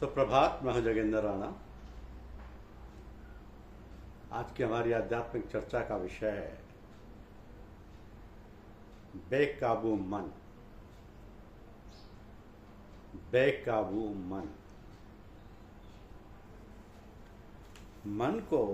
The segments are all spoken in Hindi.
सुप्रभात। मैं हूं जोगेंद्र राणा। आज की हमारी आध्यात्मिक चर्चा का विषय है बेकाबू मन। बेकाबू मन। मन को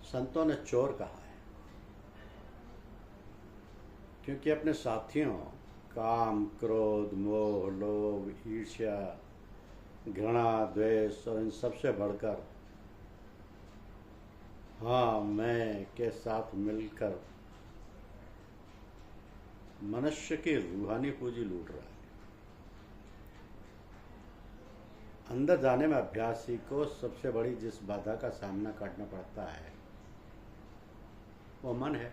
संतों ने चोर कहा है, क्योंकि अपने साथियों काम, क्रोध, मोह, लोभ, ईर्ष्या, घृणा, द्वेष और इन सबसे बढ़कर हाँ मैं के साथ मिलकर मनुष्य की रूहानी पूंजी लूट रहा है। अंदर जाने में अभ्यासी को सबसे बड़ी जिस बाधा का सामना करना पड़ता है वो मन है,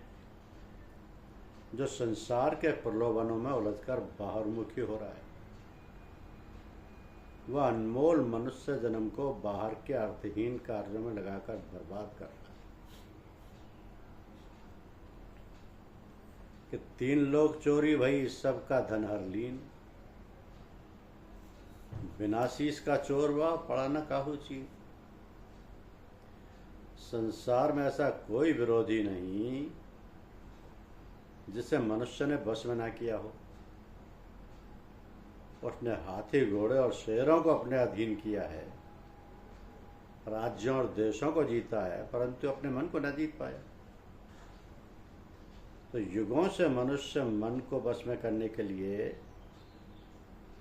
जो संसार के प्रलोभनों में उलझकर बाहरमुखी हो रहा है। वह अनमोल मनुष्य जन्म को बाहर के अर्थहीन कार्यों में लगाकर बर्बाद कर रहा है। कि 3 लोग चोरी भई, सबका धन हर लीन। बिना शीश का चोर हुआ, पड़ा न काहू चीन। संसार में ऐसा कोई विरोधी नहीं जिसे मनुष्य ने बस में ना किया हो। उसने हाथी, घोड़े और शेरों को अपने अधीन किया है, राज्यों और देशों को जीता है, परंतु अपने मन को न जीत पाया। तो युगों से मनुष्य मन को बस में करने के लिए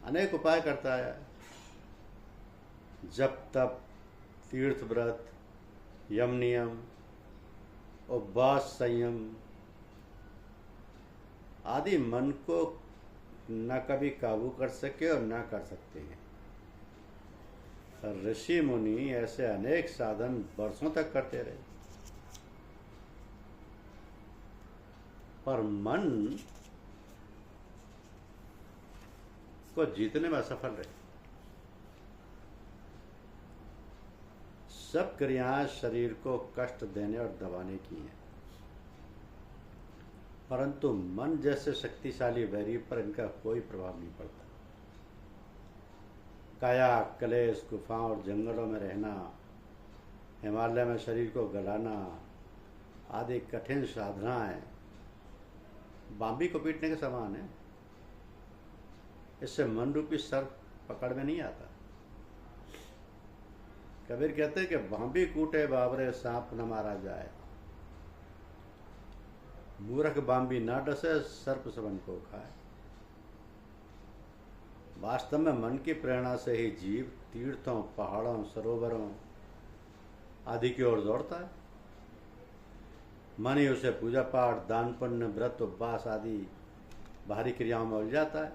अनेक उपाय करता है। जप, तप, तीर्थ व्रत, यम नियम, उपवास, संयम आदि मन को न कभी काबू कर सके और न कर सकते हैं। ऋषि मुनि ऐसे अनेक साधन वर्षों तक करते रहे, पर मन को जीतने में असफल रहे। सब क्रियाएं शरीर को कष्ट देने और दबाने की हैं, परंतु मन जैसे शक्तिशाली वैरी पर इनका कोई प्रभाव नहीं पड़ता। काया, क्लेश, गुफाओं और जंगलों में रहना, हिमालय में शरीर को गलाना आदि कठिन साधनाएं बांबी को पीटने के समान है। इससे मन रूपी सर्प पकड़ में नहीं आता। कबीर कहते हैं कि बांबी कूटे बाबरे, सांप न मारा जाए। मूर्ख बांबी ना डसे, सर्प सबन को खाए। वास्तव में मन की प्रेरणा से ही जीव तीर्थों, पहाड़ों, सरोवरों आदि की ओर दौड़ता है। मन ही उसे पूजा पाठ, दान, पुण्य, व्रत, उपवास आदि बाहरी क्रियाओं में उलझ जाता है।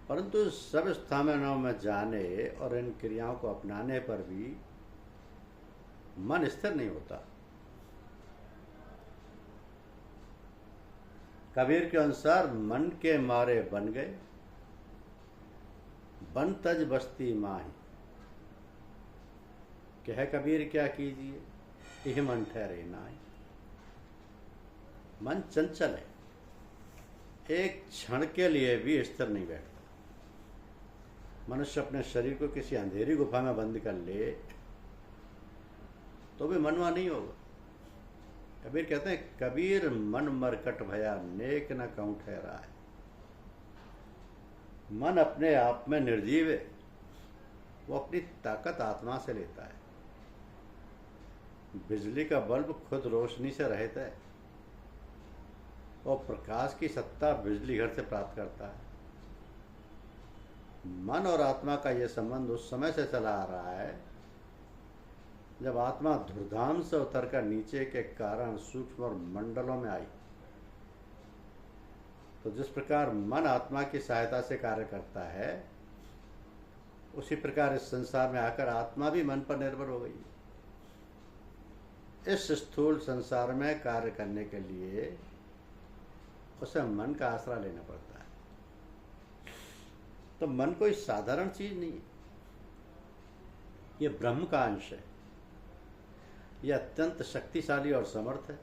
परंतु सब स्थानों में जाने और इन क्रियाओं को अपनाने पर भी मन स्थिर नहीं होता। कबीर के अनुसार मन के मारे बन गए, बन तज बस्ती माही। कह कबीर क्या कीजिए, यह मन ठहरे नाई। मन चंचल है, एक क्षण के लिए भी स्थिर नहीं बैठता। मनुष्य अपने शरीर को किसी अंधेरी गुफा में बंद कर ले तो भी मनवा नहीं होगा। कबीर कहते हैं, कबीर मन मरकट भया, नेक न कहूं ठहरा है। मन अपने आप में निर्जीव है, वो अपनी ताकत आत्मा से लेता है। बिजली का बल्ब खुद रोशनी से रहित है, और प्रकाश की सत्ता बिजली घर से प्राप्त करता है। मन और आत्मा का यह संबंध उस समय से चला आ रहा है जब आत्मा धूर्धाम से उतरकर नीचे के कारण सूक्ष्म और मंडलों में आई। तो जिस प्रकार मन आत्मा की सहायता से कार्य करता है, उसी प्रकार इस संसार में आकर आत्मा भी मन पर निर्भर हो गई। इस स्थूल संसार में कार्य करने के लिए उसे मन का आसरा लेना पड़ता है। तो मन कोई साधारण चीज नहीं है, यह ब्रह्म का अंश है। यह अत्यंत शक्तिशाली और समर्थ है।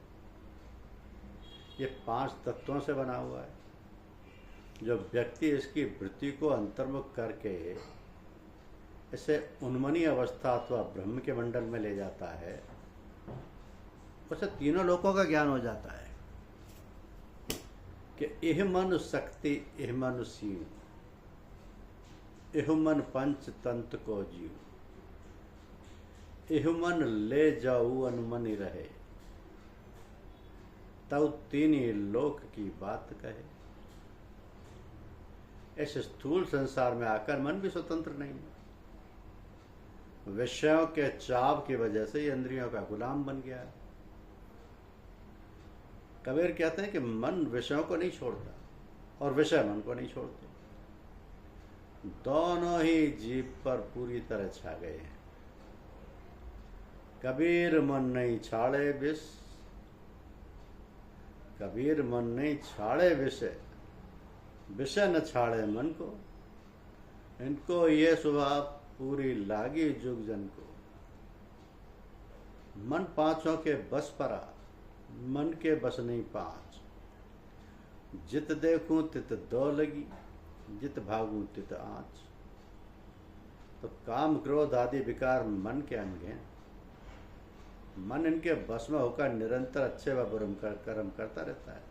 यह 5 तत्वों से बना हुआ है। जो व्यक्ति इसकी वृत्ति को अंतर्मुख करके इसे उन्मनी अवस्था अथवा ब्रह्म के मंडल में ले जाता है, उसे तीनों लोकों का ज्ञान हो जाता है कि यह मन शक्ति, यह मन शिव, यह मन पंच तंत्र को जीव, यह मन ले जाऊ अनुमनि रहे, तब तीन लोक की बात कहे। इस स्थूल संसार में आकर मन भी स्वतंत्र नहीं है। विषयों के चाव की वजह से इंद्रियों का गुलाम बन गया है। कबीर कहते हैं कि मन विषयों को नहीं छोड़ता और विषय मन को नहीं छोड़ते, दोनों ही जीव पर पूरी तरह छा गए हैं। कबीर मन नहीं छाड़े विष, कबीर मन नहीं छाड़े विषय, विषय न छाड़े मन को, इनको ये स्वभाव पूरी लागी जुग जन को। मन पांचों के बस परा, मन के बस नहीं पांच, जित देखूं तित दो लगी, जित भागूं तित आँच। तो काम क्रोध आदि विकार मन के अंग हैं। मन इनके बस में होकर निरंतर अच्छे व बुरे कर्म करता रहता है।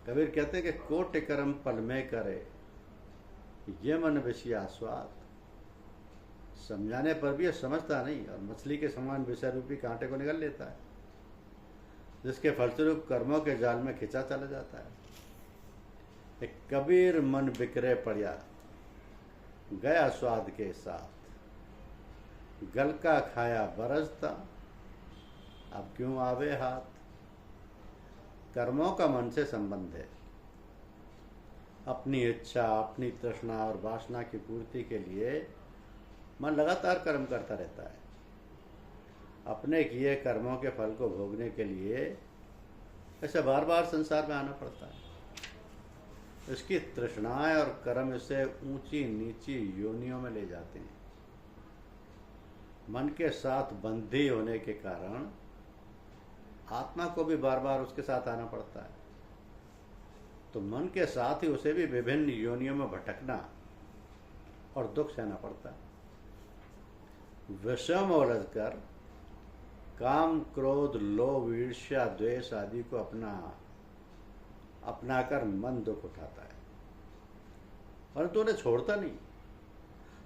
कबीर कहते हैं कि कोटि कर्म पल में करे, ये मन विषय आस्वाद। समझाने पर भी यह समझता नहीं और मछली के समान विषय रूपी कांटे को निगल लेता है, जिसके फलस्वरूप कर्मों के जाल में खिंचा चला जाता है। एक कबीर मन बिखरे पड़िया, गया स्वाद के साथ, गल का खाया बरसता, अब क्यों आवे हाथ। कर्मों का मन से संबंध है। अपनी इच्छा, अपनी तृष्णा और वासना की पूर्ति के लिए मन लगातार कर्म करता रहता है। अपने किए कर्मों के फल को भोगने के लिए ऐसे बार बार संसार में आना पड़ता है। इसकी तृष्णाएं और कर्म इसे ऊंची नीची योनियों में ले जाते हैं। मन के साथ बंधी होने के कारण आत्मा को भी बार बार उसके साथ आना पड़ता है। तो मन के साथ ही उसे भी विभिन्न योनियों में भटकना और दुख सहना पड़ता है। विषय में उलझकर काम, क्रोध, लोभ, ईर्ष्या, द्वेष आदि को अपनाकर मन दुख उठाता है, परंतु उन्हें छोड़ता नहीं।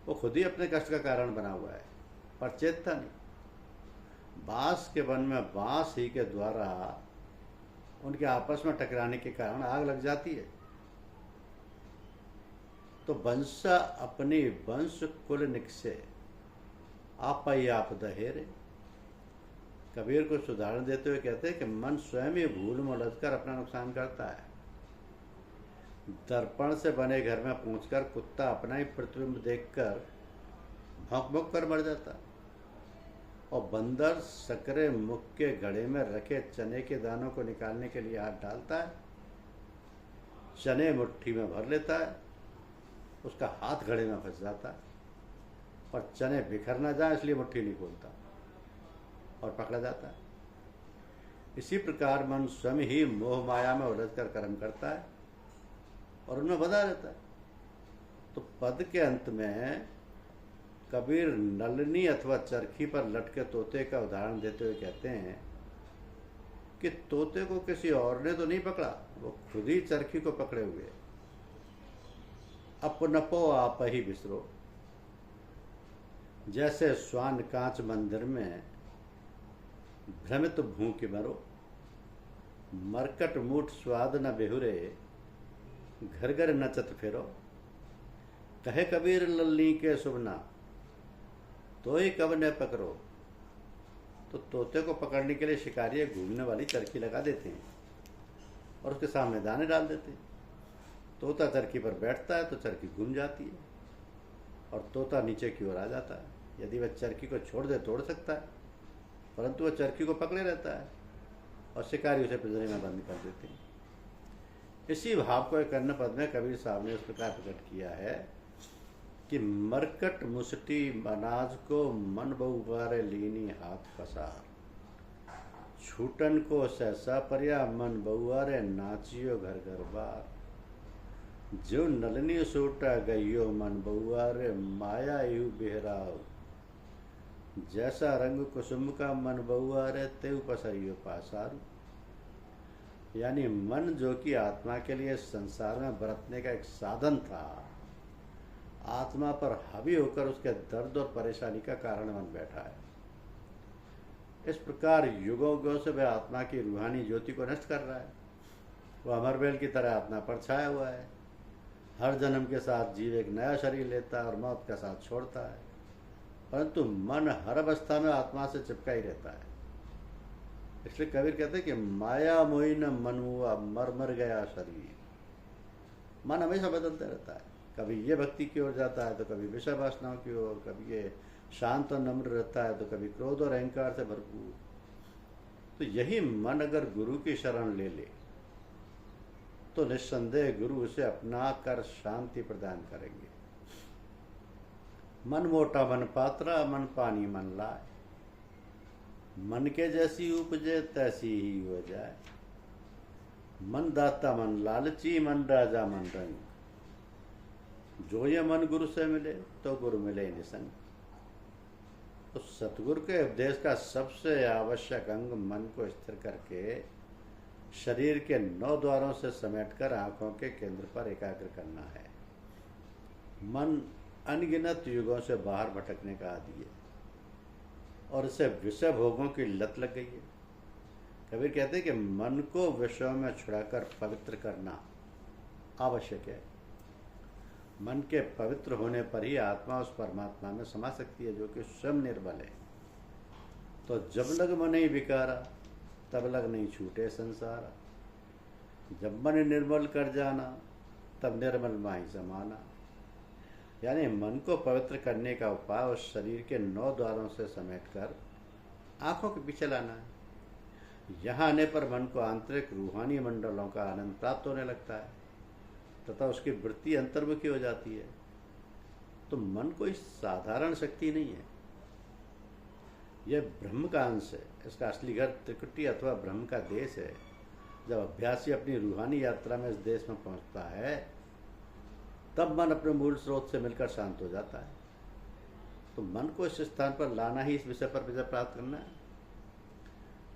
वो खुद ही अपने कष्ट का कारण बना हुआ है, पर चेतता नहीं। बांस के वन में बांस ही के द्वारा उनके आपस में टकराने के कारण आग लग जाती है। तो वंशा अपनी वंश कुल निकसे, आप ही आप दहेरे। कबीर को उदाहरण देते हुए कहते हैं कि मन स्वयं ही भूल में उलझकर अपना नुकसान करता है। दर्पण से बने घर में पहुंचकर कुत्ता अपना ही प्रतिबिंब देखकर भौंक भौंक कर मर जाता है, और बंदर सकरे मुख के घड़े में रखे चने के दानों को निकालने के लिए हाथ डालता है, चने मुट्ठी में भर लेता है, उसका हाथ घड़े में फंस जाता है, और चने बिखर ना जाए इसलिए मुट्ठी नहीं खोलता और पकड़ा जाता है। इसी प्रकार मन स्वयं ही मोह माया में उलझकर कर्म करता है और उनमें बंधा रहता है। तो पद के अंत में कबीर नलनी अथवा चरखी पर लटके तोते का उदाहरण देते हुए कहते हैं कि तोते को किसी और ने तो नहीं पकड़ा, वो खुद ही चरखी को पकड़े हुए। अपनपो आप ही बिसरो। जैसे श्वान कांच मंदिर में भ्रमित भूख मरो, मरकट मूठ स्वाद न बेहुरे, घर घर नचत फेरो। कहे कबीर लल्ली के सुबना, तो ही कब न पकड़ो। तो तोते को पकड़ने के लिए शिकारी घूमने वाली चरखी लगा देते हैं और उसके सामने दाने डाल देते हैं। तोता चरखी पर बैठता है तो चरखी घूम जाती है और तोता नीचे की ओर आ जाता है। यदि वह चरखी को छोड़ दे तोड़ सकता है, परंतु वह चरखी को पकड़े रहता है और शिकारी उसे पिंजरे में बंद कर देते हैं। इसी भाव को एक अन्य पद में कबीर साहब ने इस प्रकार प्रकट किया है कि मरकट मुसटी अनाज को मन बहुबारे लीनी हाथ पसार, छूटन को सहसा पर्या मन बहुआरे नाचियो घर घर बार। जो नलनी सोटा गयो मन बउआ रे माया यू बेहराव। जैसा रंग कुसुम का मन बउआ रे तेऊ पसरियो पासारू। यानी मन जो कि आत्मा के लिए संसार में बरतने का एक साधन था, आत्मा पर हावी होकर उसके दर्द और परेशानी का कारण बन बैठा है। इस प्रकार युगों युगों से वह आत्मा की रूहानी ज्योति को नष्ट कर रहा है। वह अमरबेल की तरह आत्मा पर छाया हुआ है। हर जन्म के साथ जीव एक नया शरीर लेता है और मौत का साथ छोड़ता है, परंतु मन हर अवस्था में आत्मा से चिपका ही रहता है। इसलिए कबीर कहते हैं कि माया मोही न मन हुआ मर मर गया शरीर। मन हमेशा बदलता रहता है, कभी ये भक्ति की ओर जाता है तो कभी विषय वासनाओं की ओर, कभी ये शांत और नम्र रहता है तो कभी क्रोध और अहंकार से भरपूर। तो यही मन अगर गुरु की शरण ले ले तो निस्संदेह गुरु उसे अपना कर शांति प्रदान करेंगे। मन मोटा मन पात्रा मन पानी मन लाए। मन के जैसी उपजे तैसी ही हो जाए। मन दाता मन लालची मन राजा मन रंग। जो ये मन गुरु से मिले तो गुरु मिले निसंग। तो सतगुरु के उपदेश का सबसे आवश्यक अंग मन को स्थिर करके शरीर के 9 द्वारों से समेटकर आंखों के केंद्र पर एकाग्र करना है। मन अनगिनत युगों से बाहर भटकने का आदी है और इसे विषय भोगों की लत लग गई है। कबीर कहते हैं कि मन को विषयों में छुड़ाकर पवित्र करना आवश्यक है। मन के पवित्र होने पर ही आत्मा उस परमात्मा में समा सकती है जो कि स्वयं निर्मल है। तो जब लग मन ही विकारा तब लग नहीं छूटे संसारा। जब मन निर्मल कर जाना तब निर्मल माही समाना। यानी मन को पवित्र करने का उपाय उस शरीर के 9 द्वारों से समेटकर आंखों के पीछे लाना है। यहाँ आने पर मन को आंतरिक रूहानी मंडलों का आनंद प्राप्त होने लगता है तथा उसकी वृत्ति अंतर्मुखी हो जाती है। तो मन कोई साधारण शक्ति नहीं है, यह ब्रह्म का अंश है। इसका असली घर त्रिकुटी अथवा ब्रह्म का देश है। जब अभ्यासी अपनी रूहानी यात्रा में इस देश में पहुंचता है तब मन अपने मूल स्रोत से मिलकर शांत हो जाता है। तो मन को इस स्थान पर लाना ही इस विषय पर विजय प्राप्त करना है।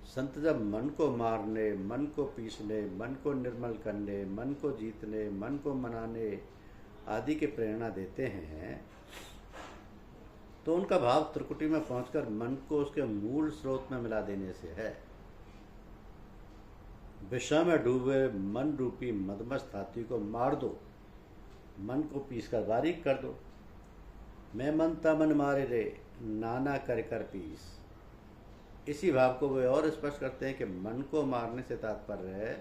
संत जब मन को मारने, मन को पीसने, मन को निर्मल करने, मन को जीतने, मन को मनाने आदि की प्रेरणा देते हैं तो उनका भाव त्रिकुटी में पहुंचकर मन को उसके मूल स्रोत में मिला देने से है। विषय में डूबे मन रूपी मदमस्त हाथी को मार दो, मन को पीस कर बारीक कर दो। मैं मनता मन मारे रे नाना कर कर पीस। इसी भाव को वे और स्पष्ट करते हैं कि मन को मारने से तात्पर्य है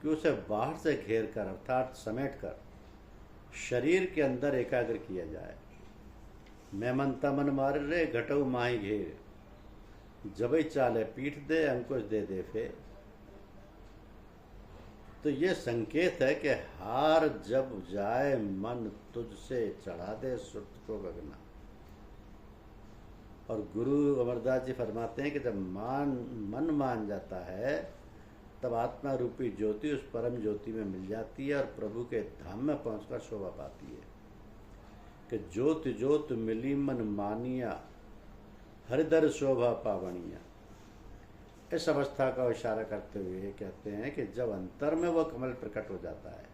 कि उसे बाहर से घेर कर अर्थात समेट कर शरीर के अंदर एकाग्र किया जाए। मैं मनता मन मारे रे घटऊ माही घेर। जबई चाले पीठ दे अंकुश दे दे फेर। तो ये संकेत है कि हार जब जाए मन तुझसे चढ़ा दे सुर्त को गगना। और गुरु अमरदास जी फरमाते हैं कि जब मन मान जाता है तब आत्मा रूपी ज्योति उस परम ज्योति में मिल जाती है और प्रभु के धाम में पहुंचकर शोभा पाती है कि ज्योत ज्योत मिली मन मानिया हरिदर शोभा पावनिया। इस अवस्था का इशारा करते हुए कहते हैं कि जब अंतर में वह कमल प्रकट हो जाता है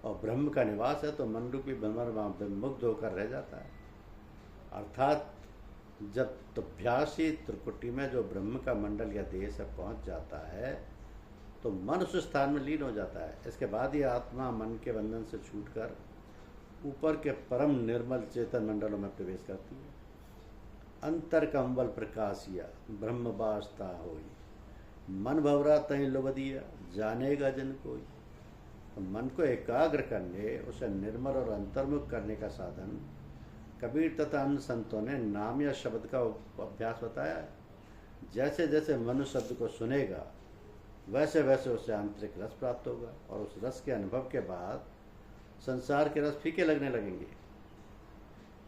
और ब्रह्म का निवास है तो मन रूपी भ्रमर मुग्ध होकर रह जाता है। अर्थात जब तुभ्यासी त्रिकुटी में जो ब्रह्म का मंडल या देश है पहुंच जाता है तो मन उस स्थान में लीन हो जाता है। इसके बाद ही आत्मा मन के बंधन से छूटकर ऊपर के परम निर्मल चेतन मंडलों में प्रवेश करती है। अंतर कंवल प्रकाशिया ब्रह्म बासता होई। मन भवरा तई लुभ दिया जानेगा जन कोई। तो मन को एकाग्र करने, उसे निर्मल और अंतर्मुख करने का साधन कबीर तथा अन्य संतों ने नाम या शब्द का अभ्यास बताया है। जैसे जैसे मनुष्य शब्द को सुनेगा वैसे वैसे उसे आंतरिक रस प्राप्त होगा और उस रस के अनुभव के बाद संसार के रस फीके लगने लगेंगे।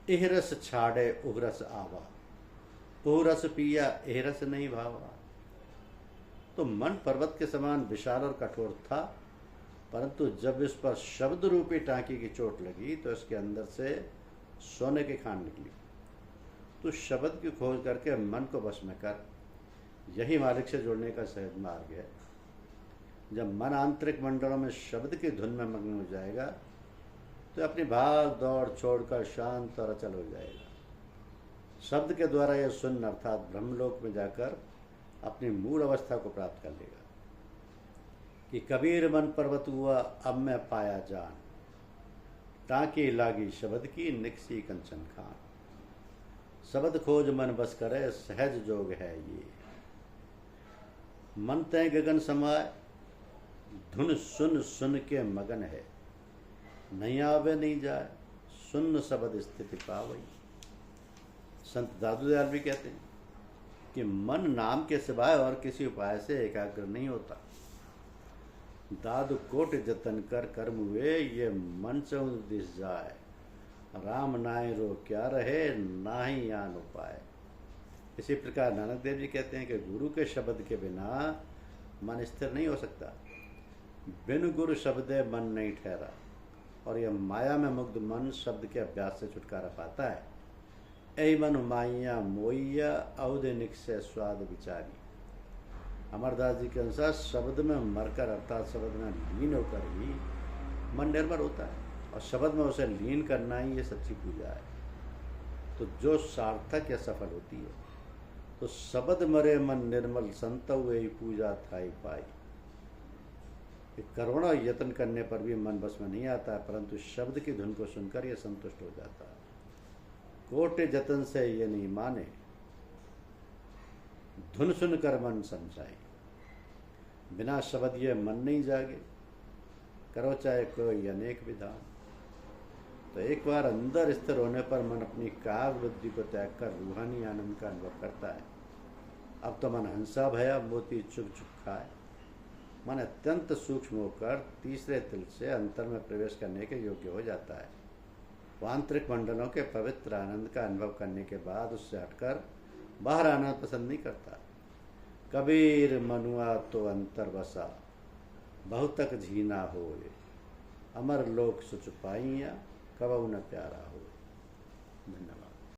इह रस छाड़े उह रस आवा, उह रस पिया एह रस नहीं भावा। तो मन पर्वत के समान विशाल और कठोर था परंतु जब इस पर शब्द रूपी टांकी की चोट लगी तो इसके अंदर से सोने की खान निकली। तो शब्द की खोज करके मन को बस में कर, यही मालिक से जुड़ने का सहज मार्ग है। जब मन आंतरिक मंडलों में शब्द की धुन में मग्न हो जाएगा तो अपनी भाग दौड़ छोड़कर शांत और अचल हो जाएगा। शब्द के द्वारा यह सुन्न अर्थात ब्रह्मलोक में जाकर अपनी मूल अवस्था को प्राप्त कर लेगा कि कबीर मन पर्वत हुआ अब मैं पाया जान, टांकी लागी शब्द की निकसी कंचन खान। शब्द खोज मन बस करे सहज जोग है ये, मन तय गगन समाए धुन सुन सुन के मगन है। नहीं आवे नहीं जाए सुन्न शब्द स्थिति पावई। संत दादू दयाल भी कहते हैं कि मन नाम के सिवाय और किसी उपाय से एकाग्र नहीं होता। दादू कोट जतन कर कर्म हुए ये मन से दिस जाए, राम नाय रो क्या रहे नाही आन उपाय। इसी प्रकार नानक देव जी कहते हैं कि गुरु के शब्द के बिना मन स्थिर नहीं हो सकता। बिन गुरु शब्दे मन नहीं ठहरा, और यह माया में मुग्ध मन शब्द के अभ्यास से छुटकारा पाता है। ऐ मन माइया मोइया औदे से स्वाद विचारी। अमरदास जी के अनुसार शब्द में मरकर अर्थात शब्द में लीन होकर ही मन निर्मल होता है, और शब्द में उसे लीन करना ही ये सच्ची पूजा है। तो जो सार्थक या सफल होती है तो शब्द मरे मन निर्मल संतव यही पूजा थाई पाई। करोड़ों यत्न करने पर भी मन बस में नहीं आता है, परंतु शब्द की धुन को सुनकर यह संतुष्ट हो जाता है। कोटि जतन से ये नहीं माने, धुन सुनकर मन समझाए। बिना शब्द ये मन नहीं जागे, करो चाहे कोई अनेक विधान। तो एक बार अंदर स्थिर होने पर मन अपनी काग बुद्धि को त्याग कर रूहानी आनंद का अनुभव करता है। अब तो मन हंसा भया मोती चुग चुग खाए। मन अत्यंत सूक्ष्म होकर तीसरे तिल से अंतर में प्रवेश करने के योग्य हो जाता है। वो आंतरिक मंडलों के पवित्र आनंद का अनुभव करने के बाद उससे हटकर बाहर आना पसंद नहीं करता। कबीर मनुआ तो अंतर बसा, बहुतक झीना होए, अमर लोक सुच पाइया कबहु न प्यारा हो। धन्यवाद।